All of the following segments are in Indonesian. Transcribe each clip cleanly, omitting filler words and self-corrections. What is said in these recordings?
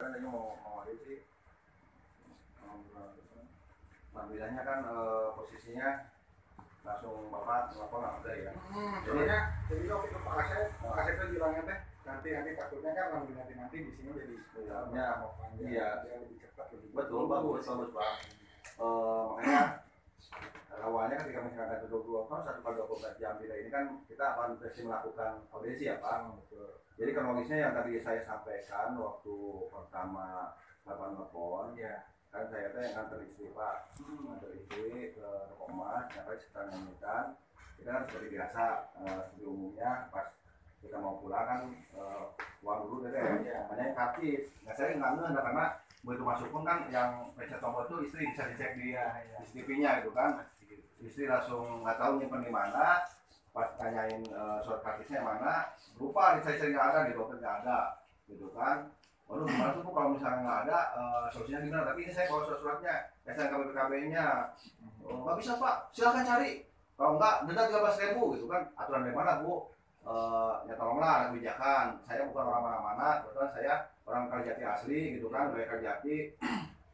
kan tadi mau sih. Tampilannya kan posisinya langsung bapak nelfon ada ya. Jadi waktu itu Pak Asep itu bilangnya teh nanti takutnya kan nanti di sini jadi ya, iya. lebih cepat lebih Betul bagus Pak. Makanya awalnya ketika misalkan ada 24 jam ini kan kita akan masih melakukan audiensi ya Pak. Jadi kronologisnya yang tadi saya sampaikan waktu pertama telepon ya. Kan saya teh nganter istri Pak, nganter istri ke Rekomas, sampai sekitar menyiapkan. Kita kan seperti biasa, seperti umumnya pas kita mau pulang kan uang dulu deh, namanya kartis. Nah saya nggak ngeh karena begitu masuk pun kan yang pencet tombol itu istri bisa dicek di CCTV-nya gitu kan. Istri langsung nggak tahu nyimpen di mana, pas tanyain surat kartisnya mana, lupa dicari-cari nggak ada, di dompet nggak ada, gitu kan. Waduh, gimana tuh kalau misalnya nggak ada, solusinya gimana? Tapi ini saya bawa surat-suratnya, SNK BPKB-nya. Nggak bisa Pak, silahkan cari. Kalau nggak, denda 13.000 gitu kan. Aturan dari mana Bu? Ya tolonglah ada kebijakan. Saya bukan orang mana-mana, kebetulan saya orang Kerjati asli gitu kan, dari Kerjati.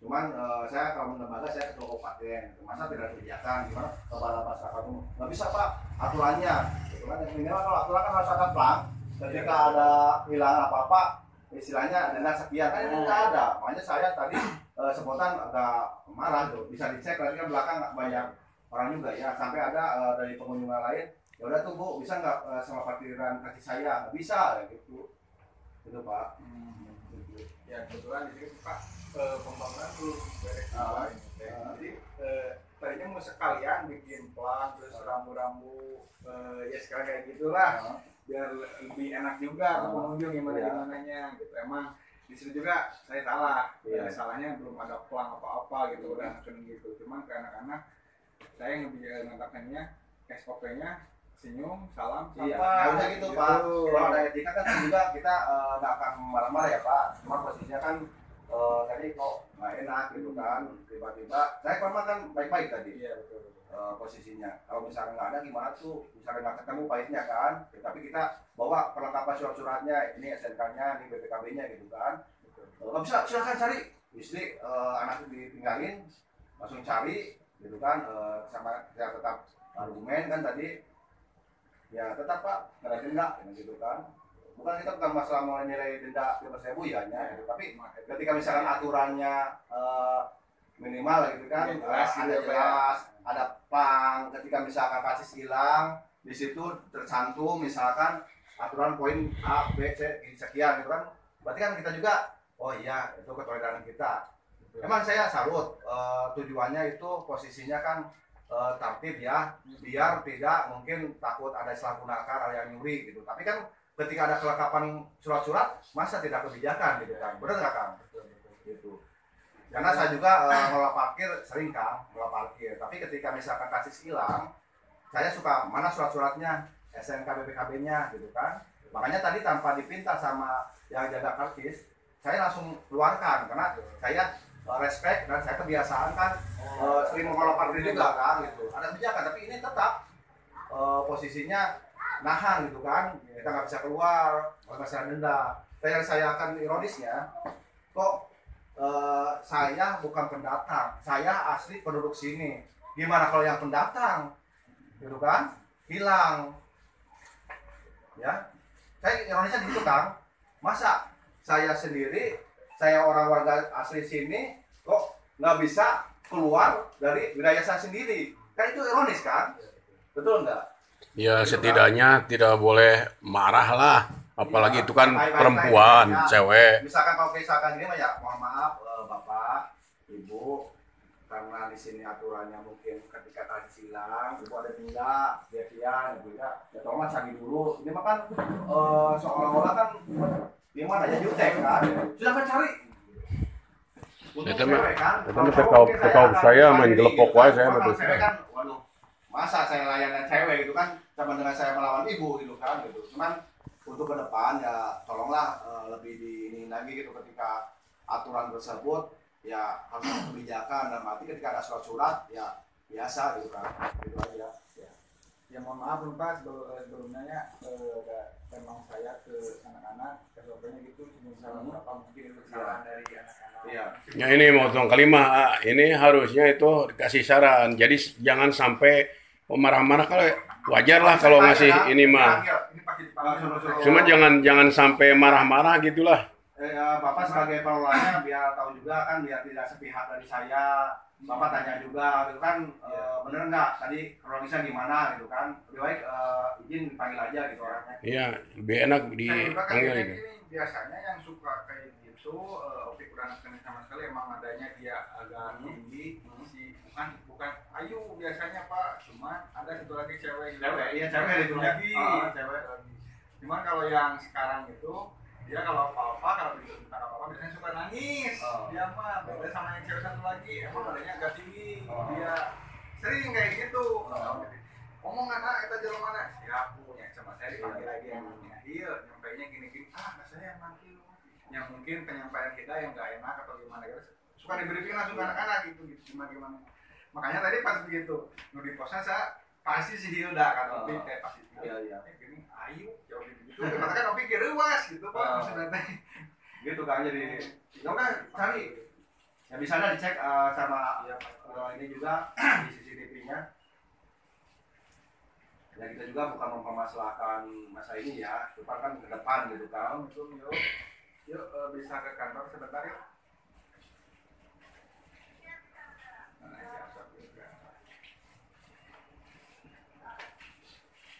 Cuman saya kalau lembaga saya ketua kabupaten. Masa tidak ada kebijakan? Gimana? Kepala masyarakat umum. Nggak bisa Pak, aturannya. Gitu kan. Yang minimal kalau aturan kan harus ada plan. Ketika ada hilang apa-apa, istilahnya denda sekian kan itu nggak ada. Makanya saya tadi spontan agak marah tuh. Bisa dicek nanti kan belakang nggak banyak orang juga ya. Sampai ada dari pengunjung lain, ya udah tuh Bu, bisa nggak sama parkiran kaki saya? Nggak bisa ya gitu. Itu Pak. Ya kebetulan di sini Pak pembangunan belum beres. Jadi tadinya mau sekalian bikin plan terus rambu-rambu ya sekarang kayak gitulah. Biar lebih enak juga pengunjung gimana-gimananya gitu. Emang di sini juga saya salah, salahnya belum ada plan apa-apa gitu, udah gitu. Cuman ke anak-anak saya ngatakannya SOP-nya senyum, salam, sapa. Nggak usah gitu Pak. Kalau ada etika kan juga kita nggak akan marah-marah ya Pak. Cuma posisinya kan tadi kok nggak enak gitu kan. Tiba-tiba saya kan baik-baik tadi. Iya betul. Posisinya kalau misalnya nggak ada gimana tuh, misalnya nggak ketemu pahitnya kan, tapi kita bawa perlengkapan surat-suratnya, ini SNK-nya, ini BPKB-nya gitu kan. Nggak bisa, silahkan cari. Istri anak ditinggalin langsung cari gitu kan. Sama ya tetap argumen kan tadi ya tetap Pak nggak ada denda gitu kan. Bukan kita bukan masalah mau nilai denda 15.000 ya gitu. Tapi ketika misalkan aturannya minimal gitu kan, ada jelas, ada pang. Ketika misalkan kasus hilang, di situ tercantum misalkan aturan poin A, B, C sekian gitu kan. Berarti kan kita juga, oh iya itu keteladanan kita. Emang saya salut, tujuannya itu posisinya kan tertib ya, biar tidak mungkin takut ada salah gunakan, ada yang nyuri gitu. Tapi kan ketika ada kelengkapan surat-surat, masa tidak kebijakan gitu kan, benar nggak Kang? Gitu. Karena saya juga ngelola parkir sering Kang, ngelola parkir. Tapi ketika misalkan kasus hilang, saya suka mana surat-suratnya, SNK BPKB-nya gitu kan. Makanya tadi tanpa dipinta sama yang jaga karcis, saya langsung keluarkan karena saya respect dan saya kebiasaan kan sering mengelola parkir juga kan gitu. Ada kebijakan tapi ini tetap posisinya nahan gitu kan. Kita nggak bisa keluar, masalah denda. Yang saya akan ironisnya, kok saya bukan pendatang, saya asli penduduk sini. Gimana kalau yang pendatang, gitu kan, hilang, ya? Saya ironisnya di situ Kang. Masa saya sendiri, saya orang warga asli sini, kok nggak bisa keluar dari wilayah saya sendiri? Kan itu ironis kan? Betul nggak? Ya setidaknya tidak boleh marah lah. Apalagi itu kan perempuan, cewek. Misalkan kalau misalkan gini ya mohon maaf Bapak, Ibu, karena di sini aturannya mungkin ketika tadi silang, Ibu ada denda, dia Ibu ya tolong cari dulu. Ini mah kan seolah-olah kan gimana ya jutek kan? Sudah kan cari. Itu mah tekau saya main gelepok wae saya betul. Kan, waduh, masa saya layanan cewek gitu kan, sama dengan saya melawan ibu gitu kan gitu. Cuman untuk ke depan ya tolonglah lebih ini lagi gitu ketika aturan tersebut ya harus ada kebijakan dan mati ketika ada surat-surat ya biasa gitu kan gitu aja ya. Ya mohon maaf nih Pak, sebelumnya ya memang saya ke anak-anak SOP-nya gitu misalnya berapa mungkin kesalahan dari anak-anak. Iya. Ya ini motong kalimat, ini harusnya itu dikasih saran. Jadi jangan sampai marah-marah, kalau wajar lah kalau ngasih ini mah. Ini pasti dipanggil. Cuma jangan sampai marah-marah gitulah. Bapak sebagai pengelolanya biar tahu juga kan, biar tidak sepihak dari saya. Bapak tanya juga gitu kan, bener nggak tadi kronisnya gimana gitu kan, lebih baik izin dipanggil aja gitu orangnya. Iya, lebih enak Saya juga kan dipanggil ini itu. biasanya yang suka kayak gitu, opik kurang kena sama sekali, emang adanya dia agak tinggi, si bukan ayu biasanya Pak, cuma ada satu lagi cewek. Iya cewek itu lagi. Cewek. Cuman kalau yang sekarang itu dia kalau apa-apa, kalau minta apa-apa biasanya suka nangis. Dia mah beda sama yang cewek satu lagi, emang adanya agak tinggi. Dia sering kayak gitu. Ngomong anak kita jalan mana? Siap punya sama saya dipanggil lagi yang iya, nyampainya gini-gini. Nggak saya yang manggil. Yang mungkin penyampaian kita yang nggak enak atau gimana gitu. Suka di-briefing langsung ke anak-anak gitu gimana. Makanya tadi pas begitu, di posnya saya pasti si Hilda kan, Opik pasti Iya. Gini, ayo jauh gitu. Karena kan Opik ruas gitu Pak, maksudnya teh. Gitu kan, jadi ya udah cari. Ya bisa dicek sama ini juga di CCTV-nya. Ya kita juga bukan mempermasalahkan masa ini ya, cuma kan ke depan gitu kan. Yuk bisa ke kantor sebentar yuk.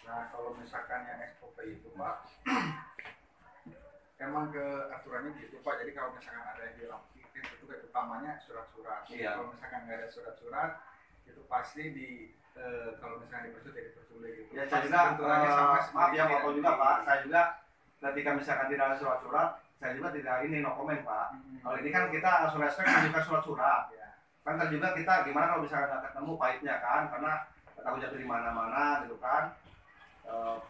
Nah kalau misalkan yang SOP itu Pak, emang ke aturannya gitu Pak. Jadi kalau misalkan ada yang hilang itu utamanya surat-surat. Iya. Kalau misalkan nggak ada surat-surat itu pasti kalau misalkan dipersulit gitu. Ya saya juga maaf ya Bapak juga Pak, saya juga ketika misalkan tidak ada surat-surat, saya juga tidak ini no comment Pak. Kalau ini kan kita langsung respect menunjukkan surat-surat. Ya. Kan juga kita gimana kalau misalkan nggak ketemu pahitnya kan, karena takut jatuh di mana-mana gitu kan.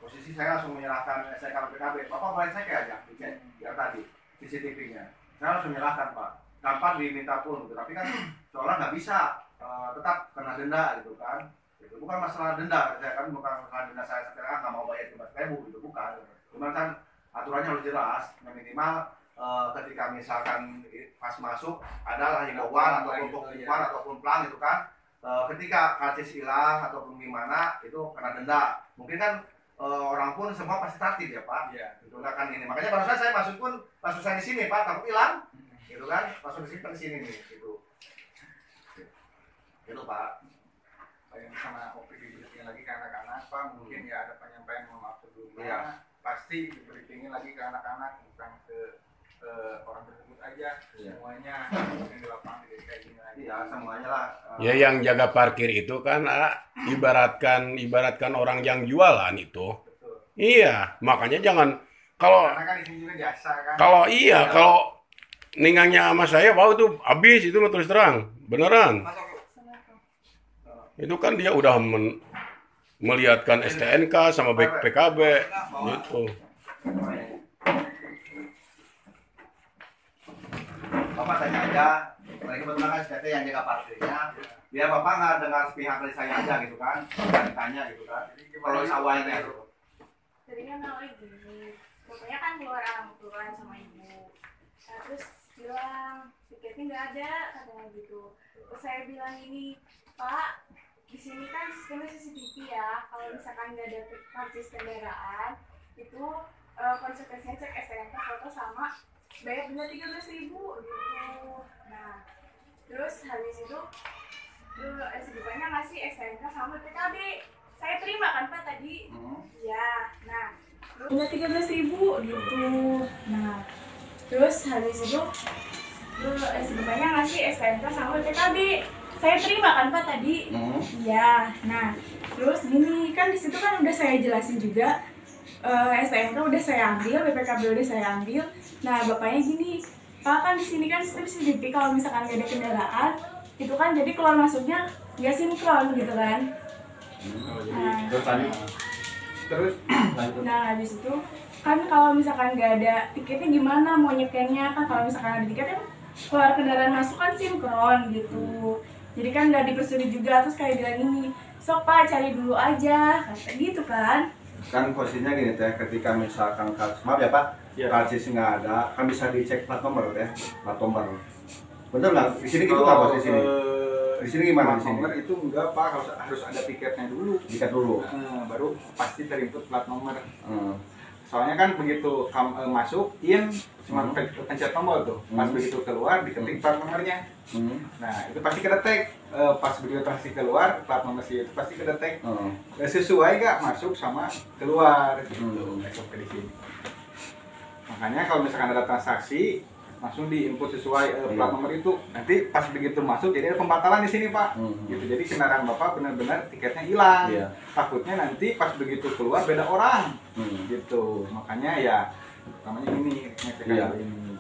Posisi saya langsung menyerahkan SK PKB. Bapak boleh cek aja, dicek ya tadi CCTV-nya. Saya langsung menyerahkan Pak, tanpa diminta pun. Gitu. Tapi kan seolah nggak bisa, tetap kena denda gitu kan. Gitu. Bukan masalah denda, saya kan bukan masalah denda saya sekarang nggak mau bayar 15.000 gitu, bukan. Cuman kan aturannya harus jelas, minimal ketika misalkan pas masuk adalah himbauan ataupun pengumuman ataupun pelang itu kan. Ketika karcis hilang ataupun gimana itu kena denda. Mungkin kan orang pun semua pasti tertib ya Pak. Iya. Itu kan ini. Makanya barusan saya masuk pun pas saya di sini Pak, takut hilang. Gitu kan, masuk di sini nih gitu. Gitu Pak. Yang sama Opik di-briefing lagi ke anak-anak Pak, mungkin ya ada penyampaian mohon maaf sebelumnya. Iya. Pasti di-briefingin lagi ke anak-anak, bukan ke orang tersebut aja. Iya. Semuanya yang di lapangan jadi kayak gini lagi. Iya, semuanya lah. Ya yang jaga parkir itu kan ibaratkan orang yang jualan itu. Betul. Iya, makanya jangan kalau Karena kan di sini juga jasa kan. kalau ninggangnya sama saya, wow itu habis itu terus terang, beneran. Itu kan dia udah melihatkan STNK sama PKB gitu. Bapak tanya aja, mereka kebetulan kan STT yang jaga parkirnya, biar Bapak nggak dengar sepihak dari saya aja gitu kan, tanya gitu kan. Kalau awalnya itu. Tadinya Mel gini, pokoknya kan keluar aturan sama ibu. Nah, terus bilang tiketnya nggak ada, katanya gitu. Terus saya bilang ini, Pak, di sini kan sistemnya CCTV ya. Kalau misalkan nggak ada karcis kendaraan, itu konsekuensinya cek STNK foto sama bayar denda 13.000 gitu. Nah, terus habis itu sebenarnya ngasih STNK sama PKB. Saya terima kan Pak tadi? Ya, nah denda 13.000 gitu. Nah, terus habis itu sebenarnya ngasih STNK sama PKB. Saya terima kan Pak tadi? Ya, nah terus gini kan di situ kan udah saya jelasin juga. STNK udah saya ambil, BPKB udah saya ambil. Nah bapaknya gini, Pak kan di sini kan sistem CCTV kalau misalkan gak ada kendaraan, itu kan jadi keluar masuknya nggak sinkron gitu kan. Nah habis itu kan kalau misalkan nggak ada tiketnya gimana mau nyekennya kan, kalau misalkan ada tiket kan keluar kendaraan masuk kan sinkron gitu. Jadi kan nggak dipersulit juga. Terus kayak bilang ini, sok Pak cari dulu aja, kata gitu kan. Kan posisinya gini teh, ketika misalkan maaf ya Pak, karcis nggak ada, kan bisa dicek plat nomor teh, plat nomor. Bener nggak? Di sini gitu nggak Bos di sini? Di sini gimana di sini? Nomor itu enggak Pak, harus ada tiketnya dulu. Tiket dulu. Baru pasti terinput plat nomor. Soalnya kan begitu masuk in cuma pencet tombol tuh, pas begitu keluar diketik plat nomornya. Nah itu pasti kedetek. Pas begitu pasti keluar plat nomor itu pasti kedetek. Sesuai gak masuk sama keluar gitu. SOP di sini. Makanya kalau misalkan ada transaksi langsung diinput sesuai plat nomor itu, nanti pas begitu masuk jadi ada pembatalan di sini Pak. Gitu, jadi kendaraan Bapak benar-benar tiketnya hilang. Takutnya nanti pas begitu keluar beda orang. Gitu, makanya ya namanya ini ini.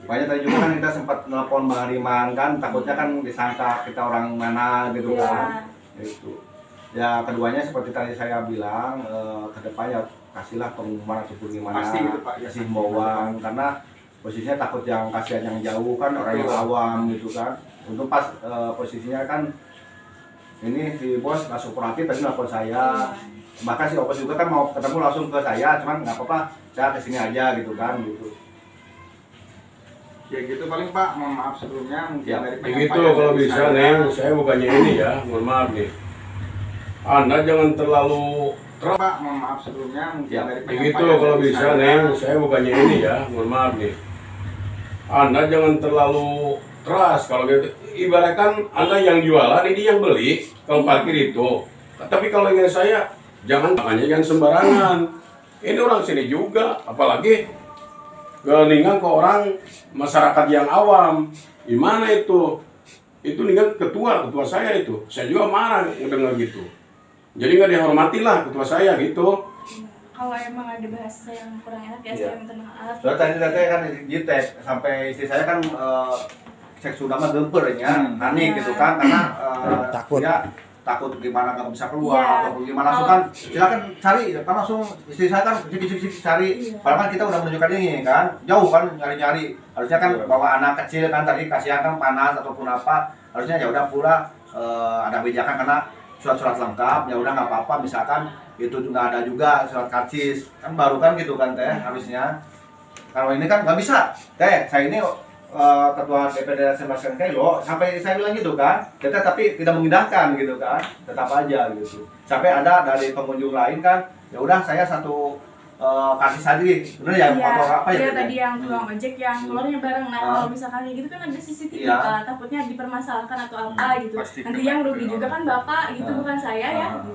Makanya tadi juga kan kita sempat nelpon Bang Hariman kan, takutnya kan disangka kita orang mana gitu kan. Itu. Ya keduanya seperti tadi saya bilang, kedepannya kasihlah pengumuman ataupun gimana, Pasti gitu Pak, kasih himbauan karena posisinya takut yang kasihan yang jauh kan orang yang awam gitu kan. Untuk pas posisinya kan ini si bos langsung proaktif tadi nelfon saya, bahkan si Opos juga kan mau ketemu langsung ke saya, cuman nggak apa-apa saya kesini aja gitu kan gitu. Ya gitu paling Pak, mohon maaf sebelumnya mungkin dari Begitu kalau bisa Neng, saya bukannya ini ya, mohon maaf nih. Anda jangan terlalu keras. Pak, mohon maaf sebelumnya mungkin dari Begitu kalau bisa Neng, saya bukannya ini ya, mohon maaf nih. Anda jangan terlalu keras kalau gitu. Ibaratkan Anda yang jualan, ini yang beli kalau parkir itu. Tapi kalau ingin saya, makanya jangan sembarangan. Ini orang sini juga, apalagi keningan ke orang masyarakat yang awam. Gimana itu? Itu ningan ketua saya itu. Saya juga marah mendengar gitu. Jadi nggak dihormati lah ketua saya gitu. Kalau emang ada bahasa yang kurang enak ya saya minta maaf. Soalnya tadi kan dites sampai istri saya kan cek sudah mah gempernya, panik gitu kan karena takut. Ya, takut gimana nggak bisa keluar atau gimana langsung kan silakan cari kan langsung istri saya kan cik cari. Padahal kan kita udah menunjukkan ini kan jauh kan nyari harusnya kan bawa anak kecil kan tadi kasihan kan panas ataupun apa harusnya ya udah pula ada bijakan karena surat-surat lengkap ya udah nggak apa-apa misalkan itu juga ada juga surat karcis kan baru kan gitu kan teh harusnya. Kalau ini kan nggak bisa teh saya ini ketua DPD Sebastian Kailo sampai saya bilang gitu kan kita tapi tidak mengindahkan gitu kan tetap aja gitu sampai ada dari pengunjung lain kan ya udah saya satu karcis aja bener ya atau apa ya tadi yang tukang ojek yang keluarnya bareng kalau misalkan kayak gitu kan ada CCTV takutnya dipermasalahkan atau apa gitu nanti yang rugi juga kan bapak gitu bukan saya ya gitu.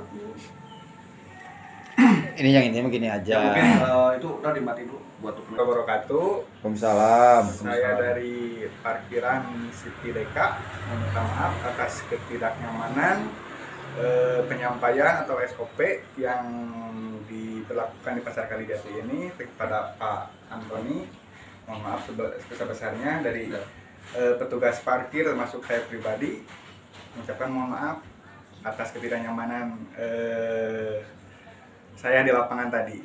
Ini yang intinya begini aja. Ya, mungkin itu udah dimati dulu buat wabarakatuh. Waalaikumsalam. Saya dari parkiran City Deka. Minta maaf atas ketidaknyamanan penyampaian atau SOP yang diberlakukan di Pasar Kalijati ini kepada Pak Antoni. Mohon maaf sebesar-besarnya dari petugas parkir termasuk saya pribadi. Mengucapkan mohon maaf atas ketidaknyamanan saya di lapangan tadi.